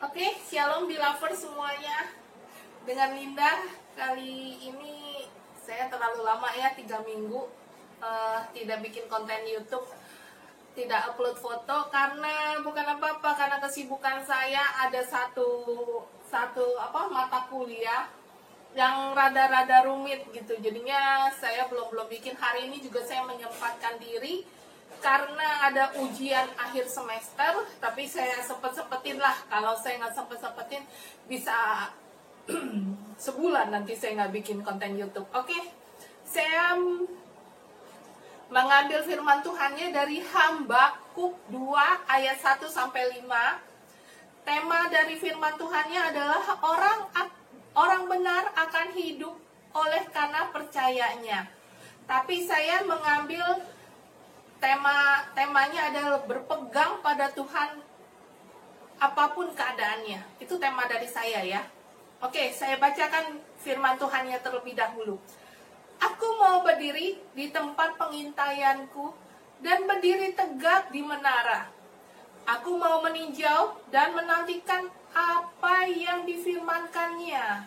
Oke, shalom beloved semuanya. Dengan Linda, kali ini saya terlalu lama ya, 3 minggu tidak bikin konten YouTube, tidak upload foto karena bukan apa-apa, karena kesibukan saya ada satu mata kuliah yang rada-rada rumit gitu. Jadinya saya belum bikin. Hari ini juga saya menyempatkan diri karena ada ujian akhir semester, tapi saya sempet-sempetin lah. Kalau saya nggak sempet-sempetin, bisa sebulan nanti saya nggak bikin konten YouTube. Oke, saya mengambil firman Tuhannya dari Habakuk 2 ayat 1 sampai 5. Tema dari firman Tuhannya adalah orang benar akan hidup oleh karena percayanya. Tapi saya mengambil temanya adalah berpegang pada Tuhan apapun keadaannya. Itu tema dari saya ya. Oke, saya bacakan firman Tuhannya terlebih dahulu. Aku mau berdiri di tempat pengintaianku dan berdiri tegak di menara. Aku mau meninjau dan menantikan apa yang difirmankannya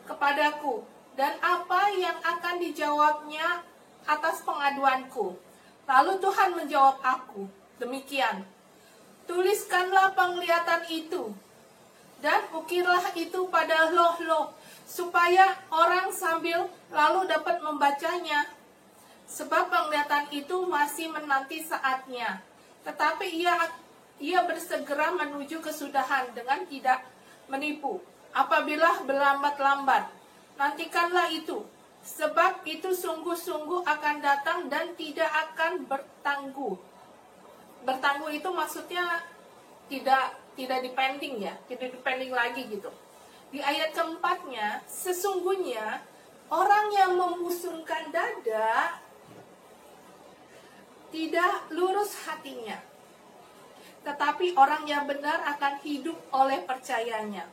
kepadaku dan apa yang akan dijawabnya atas pengaduanku. Lalu Tuhan menjawab aku, demikian, tuliskanlah penglihatan itu, dan ukirlah itu pada loh-loh, supaya orang sambil lalu dapat membacanya. Sebab penglihatan itu masih menanti saatnya, tetapi ia bersegera menuju kesudahan dengan tidak menipu. Apabila berlambat-lambat, nantikanlah itu. Sebab itu sungguh-sungguh akan datang dan tidak akan bertangguh. Bertangguh itu maksudnya tidak dipending ya, tidak dipending lagi gitu. Di ayat keempatnya, sesungguhnya orang yang membusungkan dada tidak lurus hatinya, tetapi orang yang benar akan hidup oleh percayanya.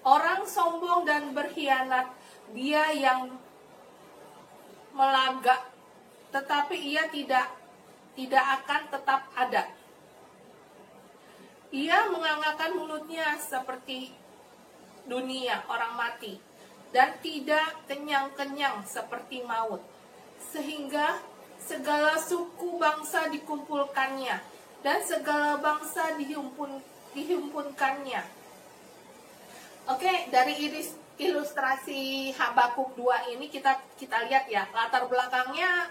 Orang sombong dan berkhianat, dia yang melagak, tetapi ia tidak akan tetap ada. Ia menganggarkan mulutnya seperti dunia orang mati, dan tidak kenyang-kenyang seperti maut, sehingga segala suku bangsa dikumpulkannya, dan segala bangsa dihimpunkannya. Oke, dari ilustrasi Habakuk 2 ini kita lihat ya, latar belakangnya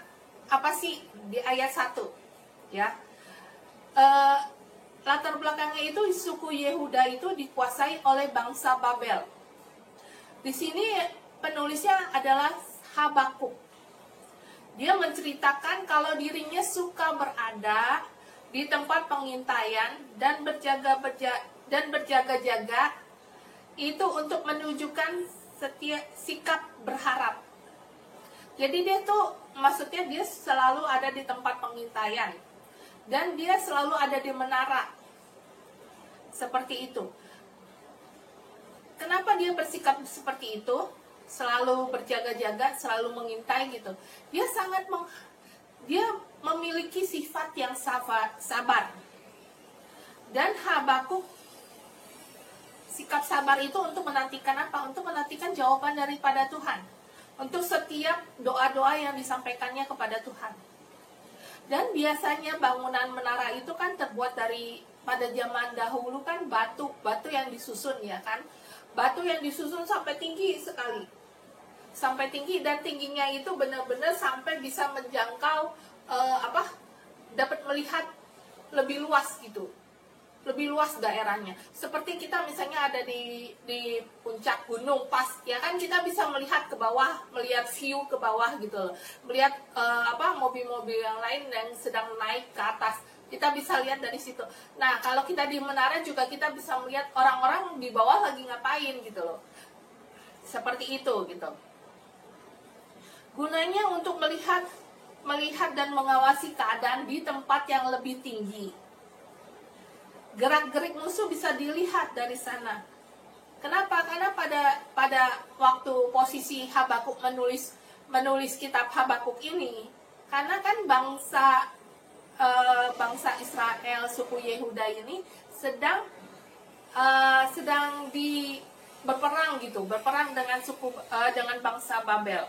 apa sih di ayat 1 ya. Latar belakangnya itu suku Yehuda itu dikuasai oleh bangsa Babel. Di sini penulisnya adalah Habakuk. Dia menceritakan kalau dirinya suka berada di tempat pengintaian dan berjaga-jaga itu untuk menunjukkan sikap berharap. Jadi dia tuh maksudnya dia selalu ada di tempat pengintaian dan dia selalu ada di menara. Seperti itu. Kenapa dia bersikap seperti itu? Selalu berjaga-jaga, selalu mengintai gitu. Dia memiliki sifat yang sabar. Dan Habakuk sikap sabar itu untuk menantikan apa? Untuk menantikan jawaban daripada Tuhan. Untuk setiap doa-doa yang disampaikannya kepada Tuhan. Dan biasanya bangunan menara itu kan terbuat dari, pada zaman dahulu kan batu yang disusun ya kan. Batu yang disusun sampai tinggi sekali. Sampai tinggi, dan tingginya itu benar-benar sampai bisa menjangkau dapat melihat lebih luas gitu. Lebih luas daerahnya. Seperti kita misalnya ada di puncak gunung pas ya kan, kita bisa melihat ke bawah, melihat view ke bawah gitu loh. Melihat mobil-mobil yang lain yang sedang naik ke atas. Kita bisa lihat dari situ. Nah, kalau kita di menara juga kita bisa melihat orang-orang di bawah lagi ngapain gitu loh. Seperti itu gitu. Gunanya untuk melihat dan mengawasi keadaan di tempat yang lebih tinggi. Gerak-gerik musuh bisa dilihat dari sana. Kenapa? Karena pada waktu posisi Habakuk menulis kitab Habakuk ini, karena kan bangsa Israel suku Yehuda ini sedang sedang berperang gitu, berperang dengan dengan bangsa Babel.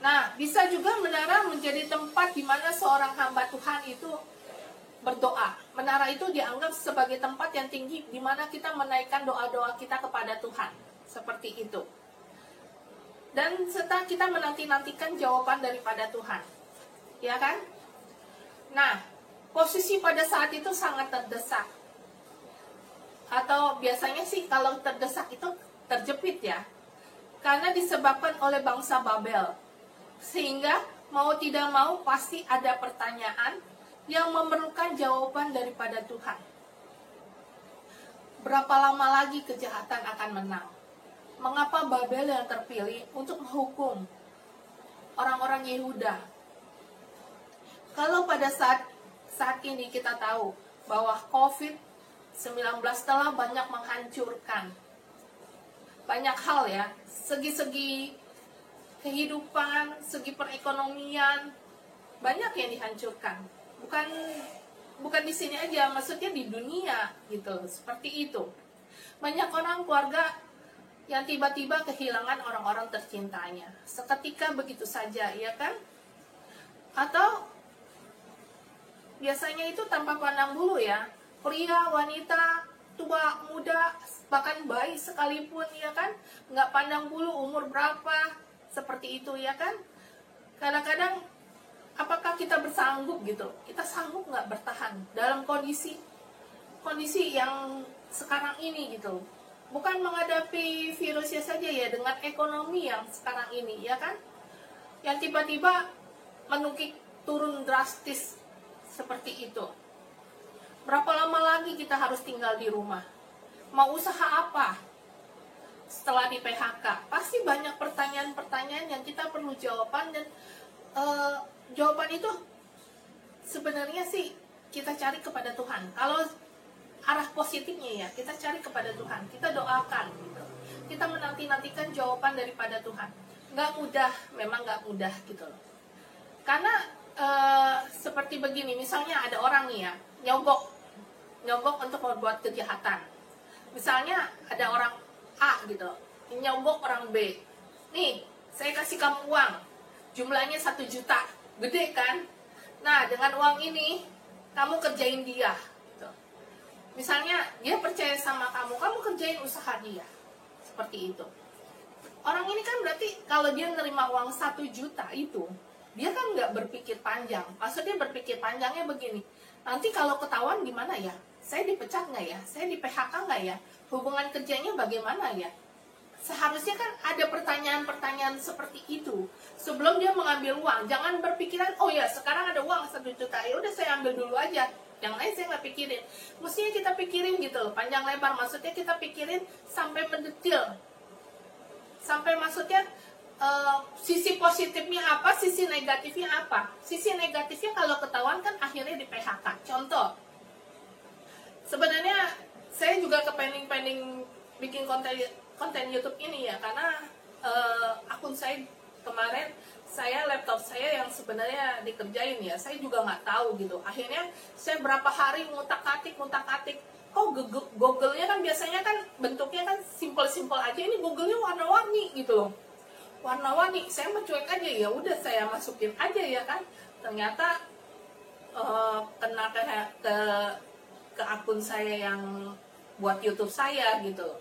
Nah, bisa juga menara menjadi tempat di mana seorang hamba Tuhan itu berdoa. Menara itu dianggap sebagai tempat yang tinggi di mana kita menaikkan doa-doa kita kepada Tuhan. Seperti itu. Dan serta kita menanti-nantikan jawaban daripada Tuhan. Ya kan? Nah, posisi pada saat itu sangat terdesak. Atau biasanya sih kalau terdesak itu terjepit ya. Karena disebabkan oleh bangsa Babel. Sehingga mau tidak mau pasti ada pertanyaan yang memerlukan jawaban daripada Tuhan. Berapa lama lagi kejahatan akan menang? Mengapa Babel yang terpilih untuk menghukum orang-orang Yehuda? Kalau pada saat ini kita tahu bahwa COVID-19 telah banyak menghancurkan banyak hal ya, segi-segi kehidupan, segi perekonomian, banyak yang dihancurkan. Bukan di sini aja, maksudnya di dunia gitu, seperti itu. Banyak orang keluarga yang tiba-tiba kehilangan orang-orang tercintanya, seketika begitu saja, ya kan? Atau biasanya itu tanpa pandang bulu ya, pria, wanita, tua, muda, bahkan bayi sekalipun, ya kan? Nggak pandang bulu umur berapa, seperti itu ya kan. Kadang-kadang apakah kita bersanggup gitu, kita sanggup nggak bertahan dalam kondisi yang sekarang ini gitu. Bukan menghadapi virusnya saja ya, dengan ekonomi yang sekarang ini ya kan, yang tiba-tiba menukik turun drastis seperti itu. Berapa lama lagi kita harus tinggal di rumah? Mau usaha apa setelah di PHK? Pasti banyak pertanyaan-pertanyaan yang kita perlu jawaban. Dan jawaban itu sebenarnya sih kita cari kepada Tuhan. Kalau arah positifnya ya, kita cari kepada Tuhan, kita doakan gitu. Kita menanti-nantikan jawaban daripada Tuhan. Nggak mudah, memang nggak mudah gitu loh. Karena seperti begini, misalnya ada orang nih ya, nyogok untuk membuat kejahatan. Misalnya ada orang A gitu, nyogok orang B. Nih, saya kasih kamu uang, jumlahnya 1 juta, gede kan? Nah, dengan uang ini, kamu kerjain dia. Gitu. Misalnya, dia percaya sama kamu kerjain usaha dia. Seperti itu. Orang ini kan berarti, kalau dia nerima uang 1 juta itu, dia kan nggak berpikir panjang. Maksudnya berpikir panjangnya begini, nanti kalau ketahuan gimana ya? Saya dipecat nggak ya? Saya di PHK nggak ya? Hubungan kerjanya bagaimana ya? Seharusnya kan ada pertanyaan-pertanyaan seperti itu sebelum dia mengambil uang. Jangan berpikiran, oh ya sekarang ada uang 1 juta, ya udah saya ambil dulu aja. Yang lain saya nggak pikirin. Mestinya kita pikirin gitu loh, panjang lebar. Maksudnya kita pikirin sampai mendetil. Sampai maksudnya sisi positifnya apa, sisi negatifnya apa. Sisi negatifnya kalau ketahuan kan akhirnya di PHK. Contoh, sebenarnya saya juga kepengen bikin konten YouTube ini ya, karena akun saya kemarin, laptop saya yang sebenarnya dikerjain ya, saya juga nggak tahu gitu. Akhirnya saya berapa hari ngutak-atik, kok Google-nya kan biasanya kan bentuknya kan simpel-simpel aja, ini Google-nya warna-warni gitu loh, warna-warni. Saya mencuek aja, ya udah saya masukin aja ya kan. Ternyata kena ke akun saya yang buat YouTube saya gitu.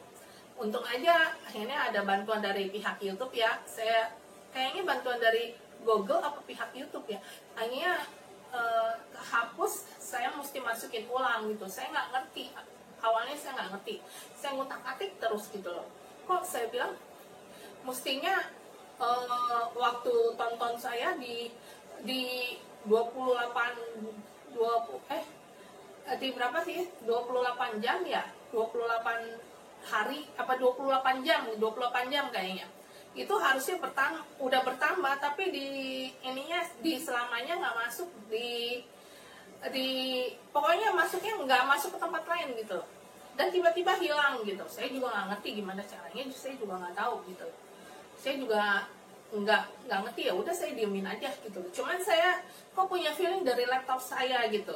Untung aja akhirnya ada bantuan dari pihak YouTube ya. Saya kayaknya bantuan dari Google apa pihak YouTube ya. Akhirnya kehapus, saya mesti masukin ulang gitu. Saya nggak ngerti. Awalnya saya nggak ngerti. Saya ngutak-atik terus gitu loh. Kok saya bilang mestinya waktu tonton saya di 20 di berapa sih? 28 jam ya? 28 hari apa 28 jam kayaknya. Itu harusnya udah bertambah, tapi di ininya di selamanya nggak masuk di pokoknya masuknya nggak masuk ke tempat lain gitu. Dan tiba-tiba hilang gitu. Saya juga nggak ngerti gimana caranya, saya juga nggak tahu gitu. Saya juga nggak ngerti, ya udah saya diemin aja gitu. Cuman saya kok punya feeling dari laptop saya gitu.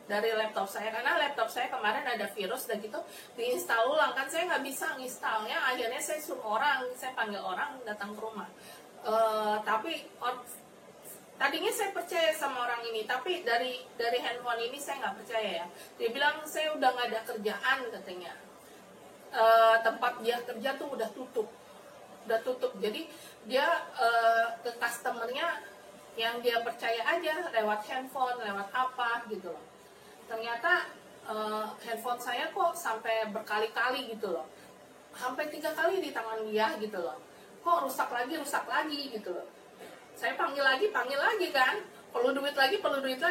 dari laptop saya, karena laptop saya kemarin ada virus dan gitu diinstal ulang kan, saya nggak bisa nginstalnya, akhirnya saya suruh orang, saya panggil orang datang ke rumah. Tapi tadinya saya percaya sama orang ini, tapi dari handphone ini saya nggak percaya ya. Dia bilang saya udah nggak ada kerjaan katanya. Tempat dia kerja tuh udah tutup. Jadi dia ke customernya yang dia percaya aja lewat handphone, lewat apa gitu loh. Ternyata handphone saya kok sampai berkali-kali gitu loh, sampai 3 kali di tangan dia gitu loh. Kok rusak lagi gitu loh. Saya panggil lagi kan, perlu duit lagi.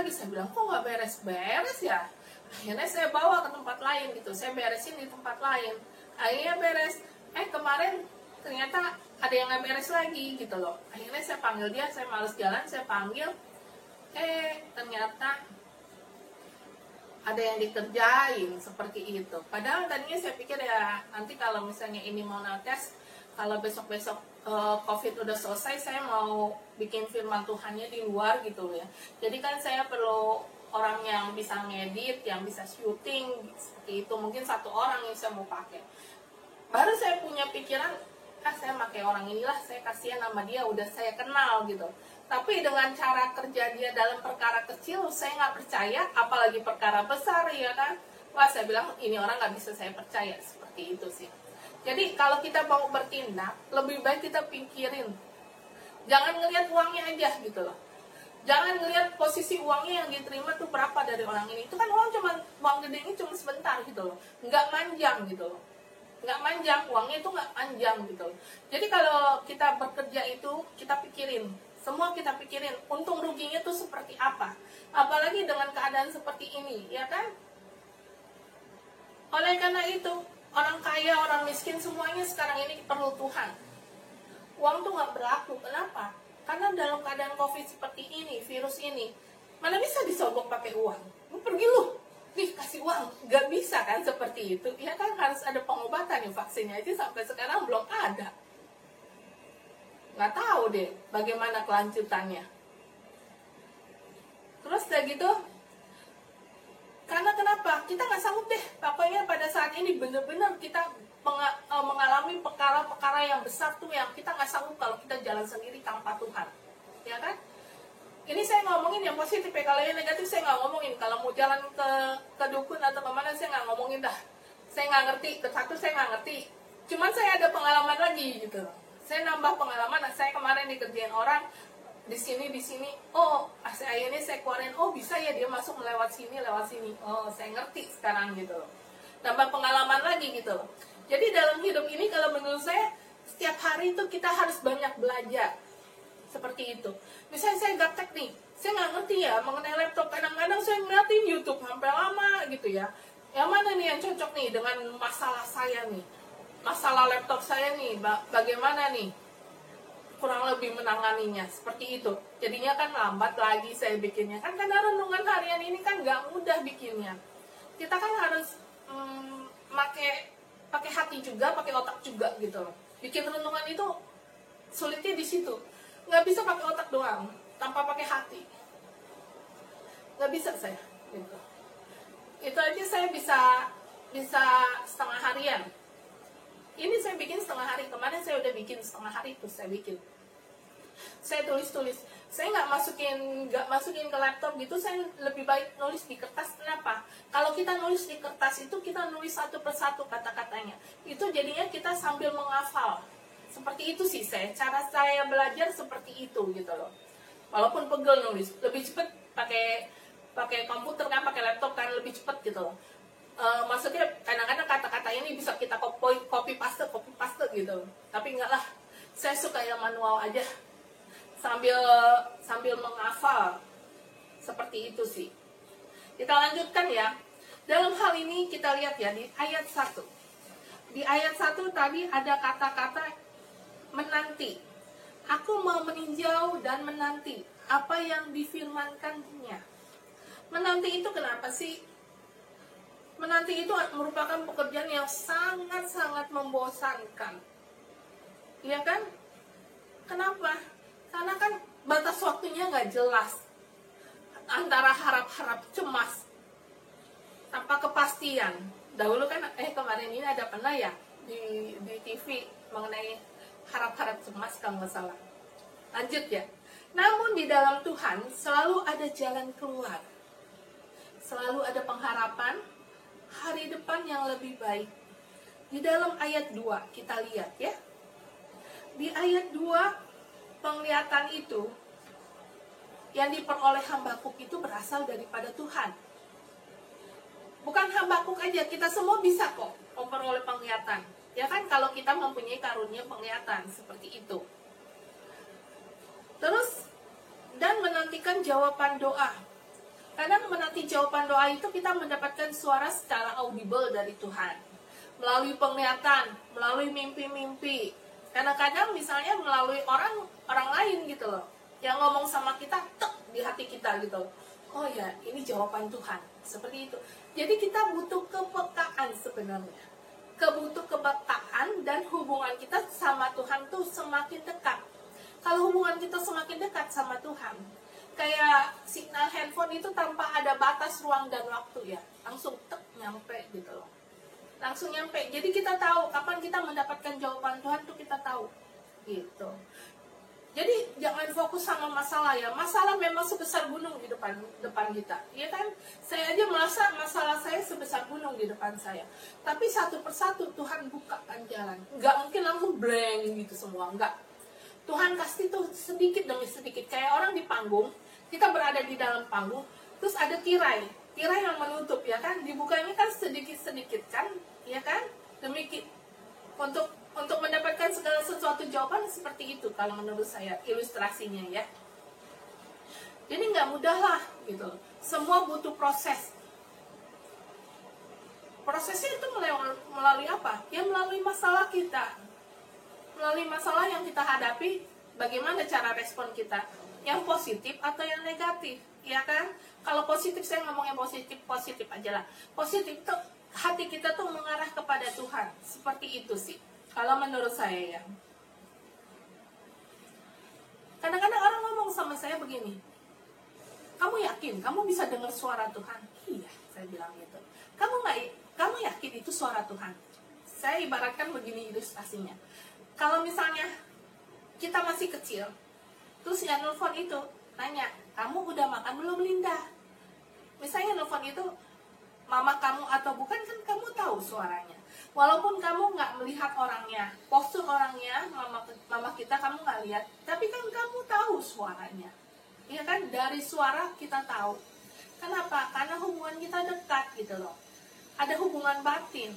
Saya bilang kok nggak beres-beres ya. Akhirnya saya bawa ke tempat lain gitu, saya beresin di tempat lain. Akhirnya beres. Kemarin ternyata ada yang nggak beres lagi gitu loh. Akhirnya saya panggil dia, saya males jalan, saya panggil. Ternyata ada yang dikerjain seperti itu. Padahal tadinya saya pikir ya nanti kalau misalnya ini mau tes, kalau besok-besok COVID udah selesai, saya mau bikin firman Tuhannya di luar gitu ya. Jadi kan saya perlu orang yang bisa ngedit, yang bisa syuting seperti itu. Mungkin 1 orang yang saya mau pakai. Baru saya punya pikiran, saya pakai orang inilah, saya kasihan sama dia, udah saya kenal gitu. Tapi dengan cara kerja dia dalam perkara kecil, saya nggak percaya, apalagi perkara besar ya kan. Wah, saya bilang ini orang nggak bisa saya percaya, seperti itu sih. Jadi kalau kita mau bertindak, lebih baik kita pikirin. Jangan ngelihat uangnya aja gitu loh. Jangan ngelihat posisi uangnya yang diterima tuh berapa dari orang ini. Itu kan uang gede ini cuma sebentar gitu loh. Nggak manjang gitu loh. Nggak manjang, uangnya itu nggak panjang gitu loh. Jadi kalau kita bekerja itu, kita pikirin. Semua kita pikirin, untung ruginya tuh seperti apa. Apalagi dengan keadaan seperti ini, ya kan? Oleh karena itu, orang kaya, orang miskin, semuanya sekarang ini perlu Tuhan. Uang tuh nggak berlaku. Kenapa? Karena dalam keadaan COVID seperti ini, virus ini, mana bisa disogok pakai uang? Lu pergi lu, nih kasih uang. Nggak bisa kan seperti itu. Ya kan harus ada pengobatan ya, vaksinnya aja sampai sekarang belum ada. Nggak tahu deh bagaimana kelanjutannya. Terus udah gitu, karena kenapa? Kita nggak sanggup deh. Pokoknya pada saat ini bener-bener kita mengalami perkara-perkara yang besar tuh yang kita nggak sanggup kalau kita jalan sendiri tanpa Tuhan, ya kan? Ini saya ngomongin yang positif ya, kalau yang negatif saya nggak ngomongin. Kalau mau jalan ke dukun atau kemana saya nggak ngomongin dah. Saya nggak ngerti, satu saya nggak ngerti. Cuman saya ada pengalaman lagi gitu. Saya nambah pengalaman. Saya kemarin dikerjain orang di sini. Oh, akhirnya saya keluarin. Oh, bisa ya dia masuk lewat sini. Oh, saya ngerti sekarang gitu. Nambah pengalaman lagi gitu. Jadi dalam hidup ini kalau menurut saya setiap hari itu kita harus banyak belajar. Seperti itu. Misalnya saya gaptek nih, saya nggak ngerti ya mengenai laptop. Kadang-kadang saya ngeliatin YouTube sampai lama gitu ya. Yang mana nih yang cocok nih dengan masalah saya nih? Masalah laptop saya nih, bagaimana nih kurang lebih menanganinya, seperti itu. Jadinya kan lambat lagi saya bikinnya kan, karena renungan harian ini kan nggak mudah bikinnya. Kita kan harus pakai hati juga, pakai otak juga gitu loh. Bikin renungan itu sulitnya di situ. Nggak bisa pakai otak doang tanpa pakai hati, nggak bisa saya gitu. Itu aja saya bisa setengah harian. Ini saya bikin setengah hari. Kemarin saya udah bikin setengah hari itu saya bikin. Saya tulis. Saya nggak masukin ke laptop gitu. Saya lebih baik nulis di kertas. Kenapa? Kalau kita nulis di kertas itu kita nulis satu persatu kata-katanya. Itu jadinya kita sambil menghafal. Seperti itu sih cara saya belajar seperti itu gitu loh. Walaupun pegel nulis, lebih cepet pakai komputer kan, pakai laptop kan lebih cepet gitu loh. Maksudnya kadang-kadang kata-kata ini bisa kita copy paste gitu, tapi enggak lah, saya suka yang manual aja sambil menghafal, seperti itu sih. Kita lanjutkan ya. Dalam hal ini kita lihat ya di ayat 1. Di ayat 1 tadi ada kata-kata menanti. Aku mau meninjau dan menanti apa yang difirmankannya. Menanti itu kenapa sih? Menanti itu merupakan pekerjaan yang sangat-sangat membosankan. Iya kan? Kenapa? Karena kan batas waktunya nggak jelas. Antara harap-harap cemas. tanpa kepastian. Dahulu kan kemarin ini ada pernah ya di TV mengenai harap-harap cemas kalau nggak salah. Lanjut ya. Namun di dalam Tuhan selalu ada jalan keluar. Selalu ada pengharapan hari depan yang lebih baik. Di dalam ayat 2 kita lihat ya. Di ayat 2 penglihatan itu yang diperoleh Habakuk itu berasal daripada Tuhan. Bukan Habakuk aja, kita semua bisa kok memperoleh penglihatan. Ya kan, kalau kita mempunyai karunia penglihatan seperti itu. Terus, dan menantikan jawaban doa. Kadang menanti jawaban doa itu kita mendapatkan suara secara audible dari Tuhan. Melalui penglihatan, melalui mimpi-mimpi. Kadang-kadang misalnya melalui orang lain gitu loh. Yang ngomong sama kita, tek di hati kita gitu. Oh ya, ini jawaban Tuhan. Seperti itu. Jadi kita butuh kepekaan sebenarnya. Butuh kepekaan dan hubungan kita sama Tuhan tuh semakin dekat. Kalau hubungan kita semakin dekat sama Tuhan, kayak signal handphone itu tanpa ada batas ruang dan waktu ya. Langsung tek nyampe gitu loh. Langsung nyampe. Jadi kita tahu kapan kita mendapatkan jawaban Tuhan tuh kita tahu. Gitu. Jadi jangan fokus sama masalah ya. Masalah memang sebesar gunung di depan kita. Ya kan? Saya aja merasa masalah saya sebesar gunung di depan saya. Tapi satu persatu Tuhan bukakan jalan. Nggak mungkin langsung blank gitu semua. Nggak. Tuhan kasih tuh sedikit demi sedikit. Kayak orang di panggung. Kita berada di dalam panggung. Terus ada tirai. Tirai yang menutup ya kan. Dibukanya kan sedikit-sedikit kan. Ya kan? Demikian. Untuk mendapatkan segala sesuatu jawaban seperti itu kalau menurut saya ilustrasinya ya. Jadi nggak mudah lah gitu. Semua butuh proses. Prosesnya itu melalui apa? Ya melalui masalah kita. Melalui masalah yang kita hadapi, bagaimana cara respon kita? Yang positif atau yang negatif? Ya kan? Kalau positif saya ngomongnya positif aja lah. Positif tuh hati kita tuh mengarah kepada Tuhan. Seperti itu sih. Kalau menurut saya ya. Kadang-kadang orang ngomong sama saya begini. Kamu yakin? Kamu bisa dengar suara Tuhan? Iya, saya bilang gitu. Kamu yakin itu suara Tuhan? Saya ibaratkan begini ilustrasinya. Kalau misalnya kita masih kecil, terus yang nelfon itu nanya, kamu udah makan belum Linda? Misalnya nelfon itu mama kamu atau bukan, kan kamu tahu suaranya. Walaupun kamu nggak melihat orangnya, postur orangnya, mama kita kamu nggak lihat, tapi kan kamu tahu suaranya. Iya kan, dari suara kita tahu. Kenapa? Karena hubungan kita dekat gitu loh. Ada hubungan batin.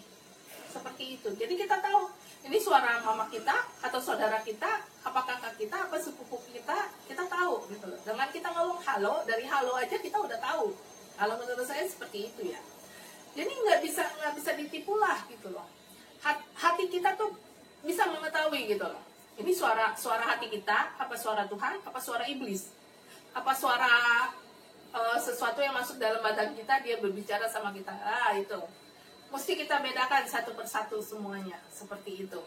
Seperti itu. Jadi kita tahu, ini suara mama kita, atau saudara kita, apa kakak kita, apa sepupu kita tahu gitu loh. Dengan kita ngomong halo, dari halo aja kita udah tahu. Kalau menurut saya seperti itu ya. Jadi nggak bisa ditipu lah gitu loh. Hati kita tuh bisa mengetahui gitu loh. Ini suara hati kita, apa suara Tuhan, apa suara iblis, apa suara sesuatu yang masuk dalam badan kita, dia berbicara sama kita. Itu mesti kita bedakan satu persatu semuanya seperti itu.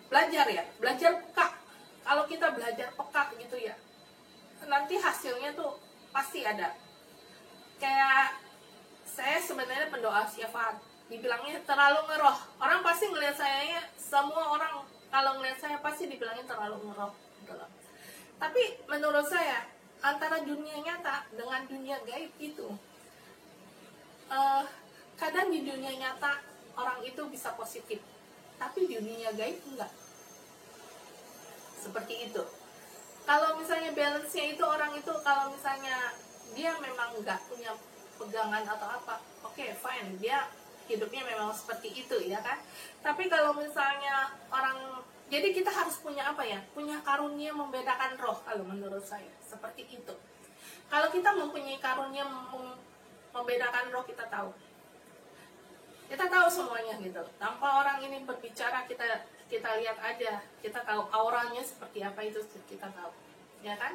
Belajar ya, belajar peka. Kalau kita belajar peka gitu ya, nanti hasilnya tuh pasti ada. Kayak saya sebenarnya pendoa syafaat, dibilangnya terlalu ngeroh. Orang pasti ngelihat saya, semua orang kalau ngelihat saya pasti dibilangnya terlalu ngeroh gitu loh. Tapi menurut saya antara dunia nyata dengan dunia gaib itu, kadang di dunia nyata orang itu bisa positif, tapi di dunia gaib enggak. Seperti itu. Kalau misalnya balance-nya itu orang itu, kalau misalnya dia memang enggak punya pegangan atau apa, oke, fine, dia hidupnya memang seperti itu ya kan. Tapi kalau misalnya orang, jadi kita harus punya apa ya, punya karunia membedakan roh. Kalau menurut saya seperti itu. Kalau kita mempunyai karunia membedakan roh, kita tahu semuanya gitu. Tanpa orang ini berbicara, kita lihat aja, kita tahu auranya seperti apa, itu kita tahu ya kan.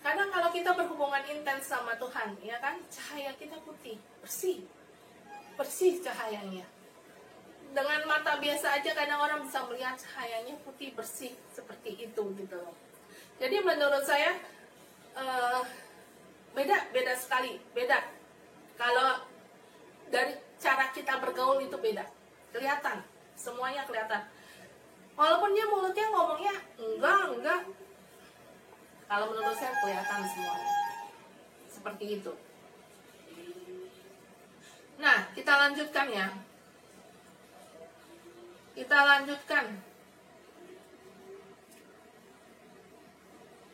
Kadang kalau kita berhubungan intens sama Tuhan, ya kan, cahaya kita putih, bersih cahayanya. Dengan mata biasa aja kadang orang bisa melihat cahayanya putih, bersih, seperti itu gitu loh. Jadi menurut saya beda sekali, beda. kelihatan semuanya. Seperti itu. Nah, kita lanjutkan ya. Kita lanjutkan.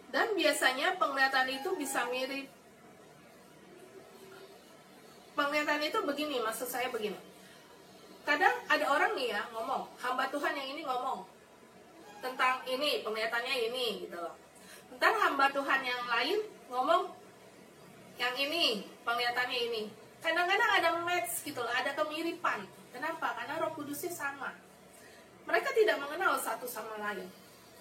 Dan biasanya penglihatan itu bisa mirip. Penglihatan itu begini, maksud saya begini. Kadang ada orang nih ya ngomong, hamba Tuhan yang ini ngomong tentang ini, penglihatannya ini gitu loh. Ntar hamba Tuhan yang lain ngomong yang ini, penglihatannya ini. Kadang-kadang ada match gitu loh, ada kemiripan. Kenapa? Karena Roh Kudusnya sama. Mereka tidak mengenal satu sama lain,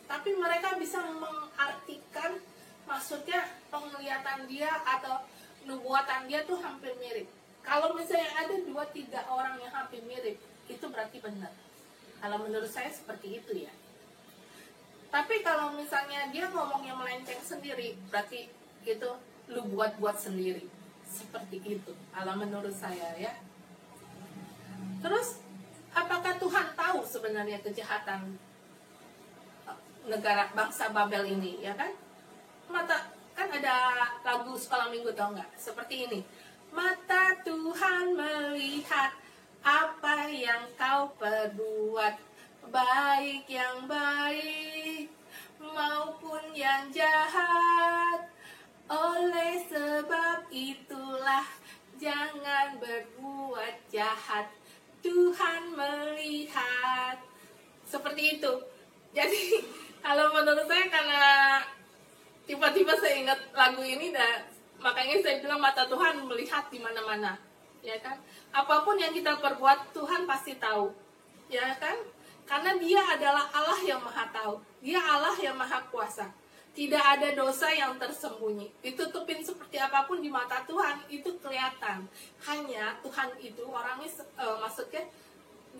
tapi mereka bisa mengartikan maksudnya penglihatan dia atau nubuatan dia tuh hampir mirip. Kalau misalnya ada 2-3 orang yang hampir mirip, itu berarti benar. Kalau menurut saya seperti itu ya. Tapi kalau misalnya dia ngomongnya melenceng sendiri, berarti itu lu buat-buat sendiri. Seperti itu, kalau menurut saya ya. Terus, apakah Tuhan tahu sebenarnya kejahatan negara bangsa Babel ini, ya kan? Kan ada lagu sekolah minggu, tau nggak? Seperti ini. Mata Tuhan melihat apa yang kau perbuat, baik yang baik maupun yang jahat. Oleh sebab itulah jangan berbuat jahat, Tuhan melihat. Seperti itu. Jadi kalau menurut saya, karena tiba-tiba saya ingat lagu ini, makanya saya bilang mata Tuhan melihat di mana-mana, ya kan? Apapun yang kita perbuat, Tuhan pasti tahu, ya kan? Karena Dia adalah Allah yang Maha Tahu, Dia Allah yang Maha Kuasa. Tidak ada dosa yang tersembunyi. Ditutupin seperti apapun di mata Tuhan, itu kelihatan. Hanya Tuhan itu orangnya, maksudnya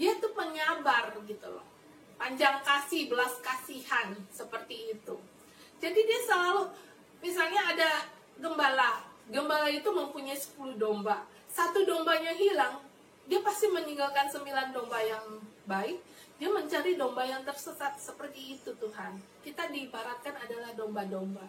Dia tuh penyabar gitu loh. Panjang kasih, belas kasihan, seperti itu. Jadi Dia selalu, misalnya ada gembala itu mempunyai 10 domba. Satu dombanya hilang, dia pasti meninggalkan 9 domba yang baik. Dia mencari domba yang tersesat. Seperti itu Tuhan. Kita diibaratkan adalah domba-domba.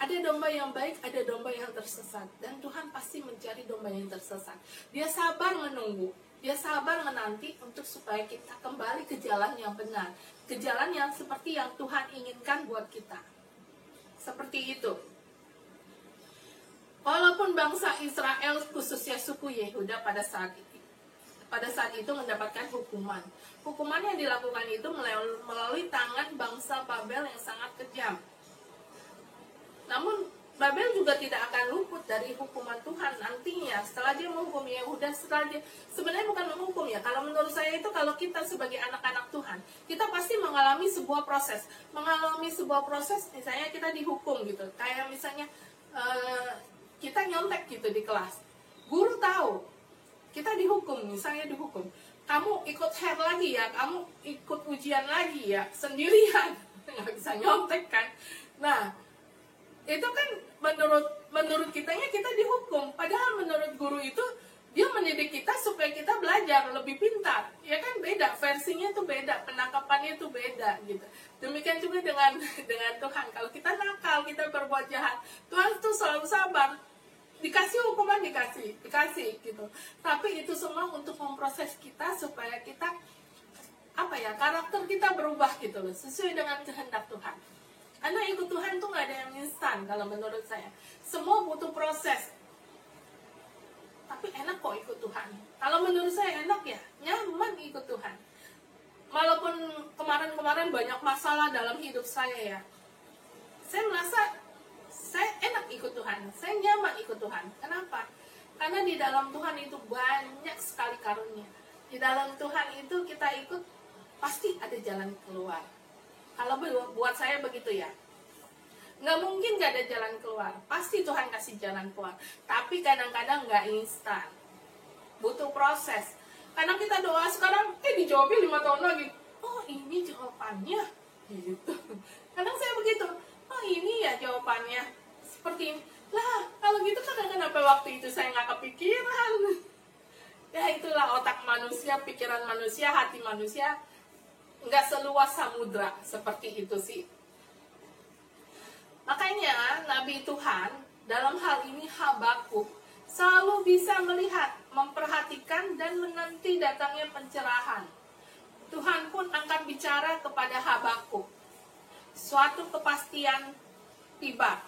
Ada domba yang baik, ada domba yang tersesat. Dan Tuhan pasti mencari domba yang tersesat. Dia sabar menunggu, Dia sabar menanti untuk supaya kita kembali ke jalan yang benar, ke jalan yang seperti yang Tuhan inginkan buat kita. Seperti itu. Walaupun bangsa Israel, khususnya suku Yehuda pada saat itu mendapatkan hukuman. Hukuman yang dilakukan itu melalui tangan bangsa Babel yang sangat kejam. Namun Babel juga tidak akan luput dari hukuman Tuhan nantinya setelah dia menghukum Yehuda. Sebenarnya bukan menghukum ya. Kalau menurut saya itu, kalau kita sebagai anak-anak Tuhan, kita pasti mengalami sebuah proses. Misalnya kita dihukum gitu. Kayak misalnya kita nyontek gitu di kelas. Guru tahu kita dihukum, misalnya dihukum. Kamu ikut hair lagi ya, kamu ikut ujian lagi ya, sendirian. Nggak bisa nyontek kan. Nah, itu kan menurut kitanya kita dihukum. Padahal menurut guru itu, dia mendidik kita supaya kita belajar lebih pintar. Ya kan beda, versinya tuh beda, penangkapannya tuh beda gitu. Demikian juga dengan Tuhan. Kalau kita nakal, kita berbuat jahat, Tuhan tuh selalu sabar. Dikasih hukuman, dikasih gitu. Tapi itu semua untuk memproses kita supaya kita karakter kita berubah gitu loh, sesuai dengan kehendak Tuhan. Karena ikut Tuhan tuh nggak ada yang instan kalau menurut saya. Semua butuh proses. Tapi enak kok ikut Tuhan. Kalau menurut saya enak ya, nyaman ikut Tuhan. Walaupun kemarin banyak masalah dalam hidup saya ya, saya merasa saya enak ikut Tuhan, saya nyaman ikut Tuhan. Kenapa? Karena di dalam Tuhan itu banyak sekali karunia. Di dalam Tuhan itu kita ikut, pasti ada jalan keluar. Kalau buat saya begitu ya. Nggak mungkin nggak ada jalan keluar. Pasti Tuhan kasih jalan keluar. Tapi kadang-kadang nggak instan. Butuh proses. Kadang kita doa sekarang, dijawabnya 5 tahun lagi. Oh ini jawabannya. Gitu. Kadang saya begitu. Oh ini ya jawabannya. Seperti ini. Lah, kalau gitu kan kenapa waktu itu saya nggak kepikiran? Ya itulah otak manusia, pikiran manusia, hati manusia. Nggak seluas samudra. Seperti itu sih. Makanya Nabi Tuhan dalam hal ini Habakuk selalu bisa melihat, memperhatikan, dan menanti datangnya pencerahan. Tuhan pun akan bicara kepada Habakuk. Suatu kepastian tiba.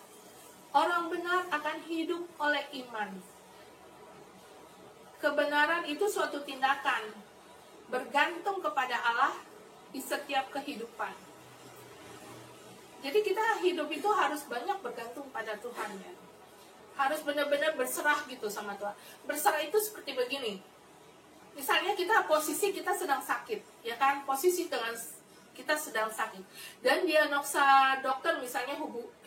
Orang benar akan hidup oleh iman. Kebenaran itu suatu tindakan, bergantung kepada Allah di setiap kehidupan. Jadi kita hidup itu harus banyak bergantung pada Tuhan ya. Harus benar-benar berserah gitu sama Tuhan. Berserah itu seperti begini. Misalnya posisi kita sedang sakit, ya kan? Posisi dengan kita sedang sakit. Dan diagnosa dokter misalnya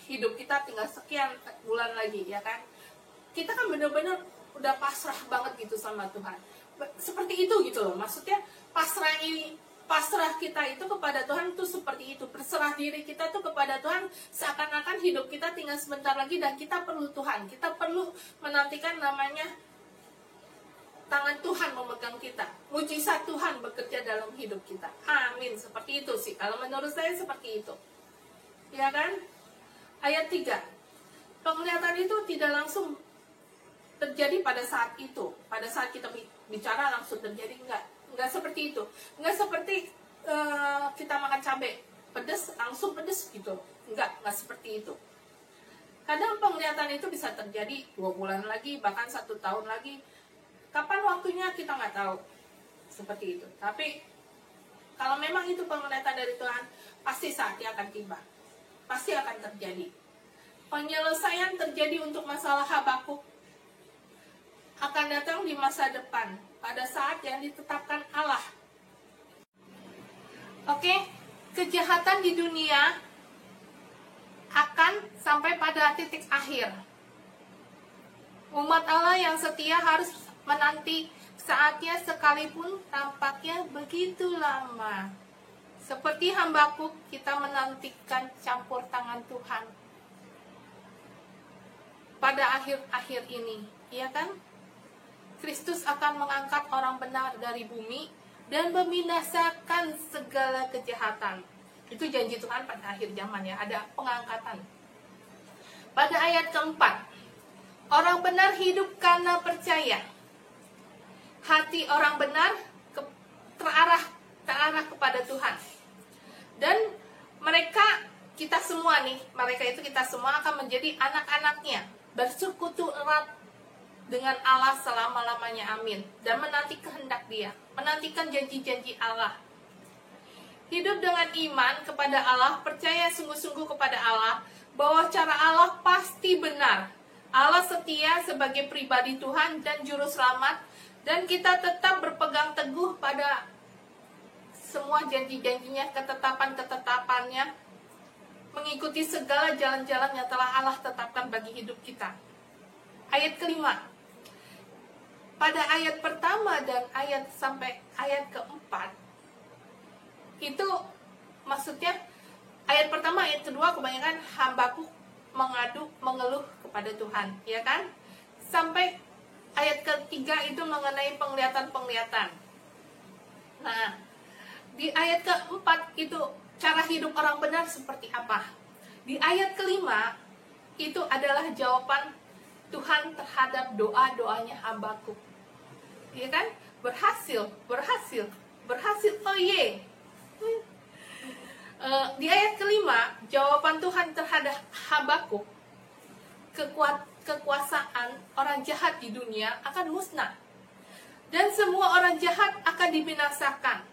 hidup kita tinggal sekian bulan lagi, ya kan? Kita kan benar-benar udah pasrah banget gitu sama Tuhan. Seperti itu gitu loh. Maksudnya pasrah kita itu kepada Tuhan itu seperti itu. Berserah diri kita tuh kepada Tuhan seakan-akan hidup kita tinggal sebentar lagi dan kita perlu Tuhan. Kita perlu menantikan namanya tangan Tuhan memegang kita. Mujizat Tuhan bekerja dalam hidup kita. Amin. Seperti itu sih. Kalau menurut saya seperti itu. Ya kan? Ayat 3. Penglihatan itu tidak langsung terjadi pada saat itu. Pada saat kita bicara langsung terjadi. Enggak seperti itu. Enggak seperti kita makan cabai pedas langsung pedas gitu. Enggak seperti itu. Kadang penglihatan itu bisa terjadi 2 bulan lagi, bahkan 1 tahun lagi. Kapan waktunya kita nggak tahu. Seperti itu. Tapi kalau memang itu penglihatan dari Tuhan, pasti saatnya akan tiba. Pasti akan terjadi. Penyelesaian terjadi untuk masalah Habakuk akan datang di masa depan, pada saat yang ditetapkan Allah. Oke, kejahatan di dunia akan sampai pada titik akhir. Umat Allah yang setia harus menanti saatnya sekalipun tampaknya begitu lama. Seperti Habakuk, kita menantikan campur tangan Tuhan pada akhir-akhir ini, iya kan? Kristus akan mengangkat orang benar dari bumi dan membinasakan segala kejahatan. Itu janji Tuhan pada akhir zaman ya, ada pengangkatan. Pada ayat keempat, orang benar hidup karena percaya. Hati orang benar terarah kepada Tuhan. Dan mereka, kita semua nih, mereka itu kita semua akan menjadi anak-anaknya, bersekutu erat dengan Allah selama-lamanya, amin. Dan menanti kehendak Dia, menantikan janji-janji Allah. Hidup dengan iman kepada Allah, percaya sungguh-sungguh kepada Allah, bahwa cara Allah pasti benar. Allah setia sebagai pribadi Tuhan dan Juru Selamat, dan kita tetap berpegang teguh pada semua janji-janjinya, ketetapan-ketetapannya, mengikuti segala jalan-jalan yang telah Allah tetapkan bagi hidup kita. Ayat kelima. Pada ayat pertama dan ayat sampai ayat keempat, itu maksudnya ayat pertama, ayat kedua kebanyakan Habakuk mengeluh kepada Tuhan, ya kan? Sampai ayat ketiga itu mengenai penglihatan-penglihatan. Nah, di ayat keempat itu cara hidup orang benar seperti apa? Di ayat kelima itu adalah jawaban Tuhan terhadap doa-doanya Habakuk. Ya kan? Berhasil. Oh ye. Di ayat kelima, jawaban Tuhan terhadap Habakuk, kekuasaan orang jahat di dunia akan musnah. Dan semua orang jahat akan dibinasakan.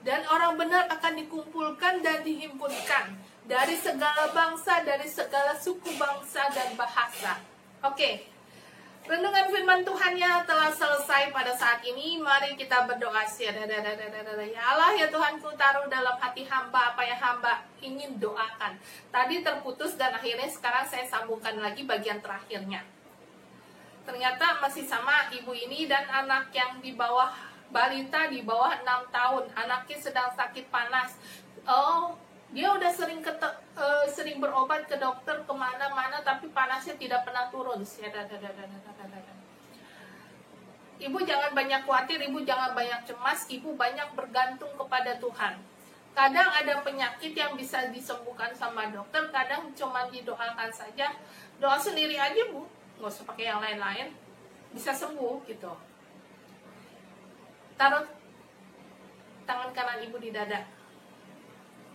Dan orang benar akan dikumpulkan dan dihimpunkan dari segala bangsa, dari segala suku bangsa dan bahasa. Oke, renungan firman Tuhannya telah selesai pada saat ini. Mari kita berdoa. Ya Allah, ya Tuhanku, taruh dalam hati hamba apa yang hamba ingin doakan. Tadi terputus dan akhirnya sekarang saya sambungkan lagi bagian terakhirnya. Ternyata masih sama ibu ini dan anak yang di bawah, balita di bawah 6 tahun. Anaknya sedang sakit panas. Oh, dia udah sering berobat ke dokter kemana-mana, tapi panasnya tidak pernah turun. Ibu jangan banyak khawatir, ibu jangan banyak cemas, ibu banyak bergantung kepada Tuhan. Kadang ada penyakit yang bisa disembuhkan sama dokter, kadang cuma didoakan saja. Doa sendiri aja Bu, nggak usah pakai yang lain-lain, bisa sembuh gitu. Taruh tangan kanan Ibu di dada,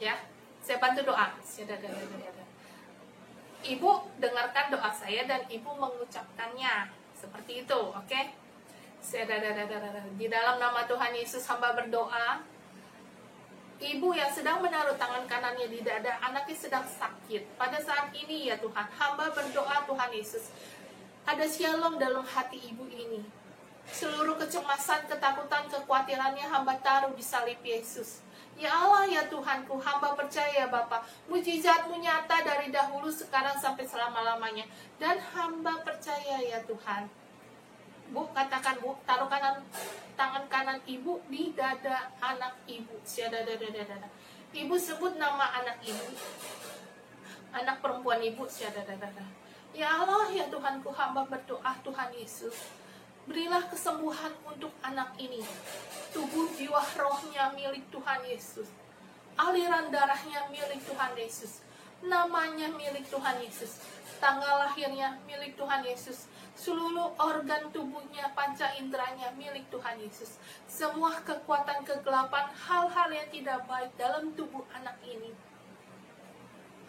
ya. Saya bantu doa. Ibu dengarkan doa saya dan Ibu mengucapkannya seperti itu, oke? Di dalam nama Tuhan Yesus hamba berdoa. Ibu yang sedang menaruh tangan kanannya di dada, anaknya sedang sakit. Pada saat ini ya Tuhan, hamba berdoa Tuhan Yesus, ada shalom dalam hati ibu ini. Seluruh kecemasan, ketakutan, kekhawatirannya hamba taruh di salib Yesus. Ya Allah ya Tuhanku, hamba percaya Bapa, mujizat-Mu nyata dari dahulu, sekarang sampai selama-lamanya. Dan hamba percaya ya Tuhan. Bu, katakan Bu, taruh tangan kanan Ibu di dada anak Ibu. Ibu sebut nama anak Ibu, anak perempuan Ibu. Ya Allah ya Tuhanku, hamba berdoa Tuhan Yesus, berilah kesembuhan untuk anak ini. Tubuh, jiwa, rohnya milik Tuhan Yesus. Aliran darahnya milik Tuhan Yesus. Namanya milik Tuhan Yesus. Tanggal lahirnya milik Tuhan Yesus. Seluruh organ tubuhnya, panca inderanya milik Tuhan Yesus. Semua kekuatan kegelapan, hal-hal yang tidak baik dalam tubuh anak ini,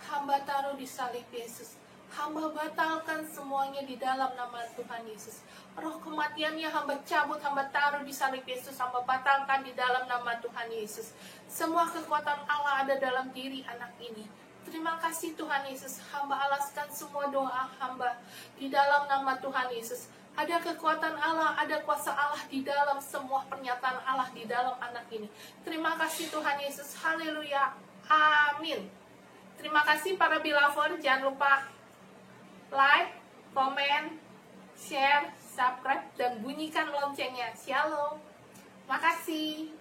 hamba taruh di salib Yesus. Hamba batalkan semuanya di dalam nama Tuhan Yesus. Roh kematiannya hamba cabut, hamba taruh di salib Yesus. Hamba batalkan di dalam nama Tuhan Yesus. Semua kekuatan Allah ada dalam diri anak ini. Terima kasih Tuhan Yesus. Hamba alaskan semua doa hamba di dalam nama Tuhan Yesus. Ada kekuatan Allah, ada kuasa Allah di dalam semua pernyataan Allah di dalam anak ini. Terima kasih Tuhan Yesus. Haleluya. Amin. Terima kasih para beloved. Jangan lupa like, komen, share, subscribe, dan bunyikan loncengnya. Shalom. Makasih.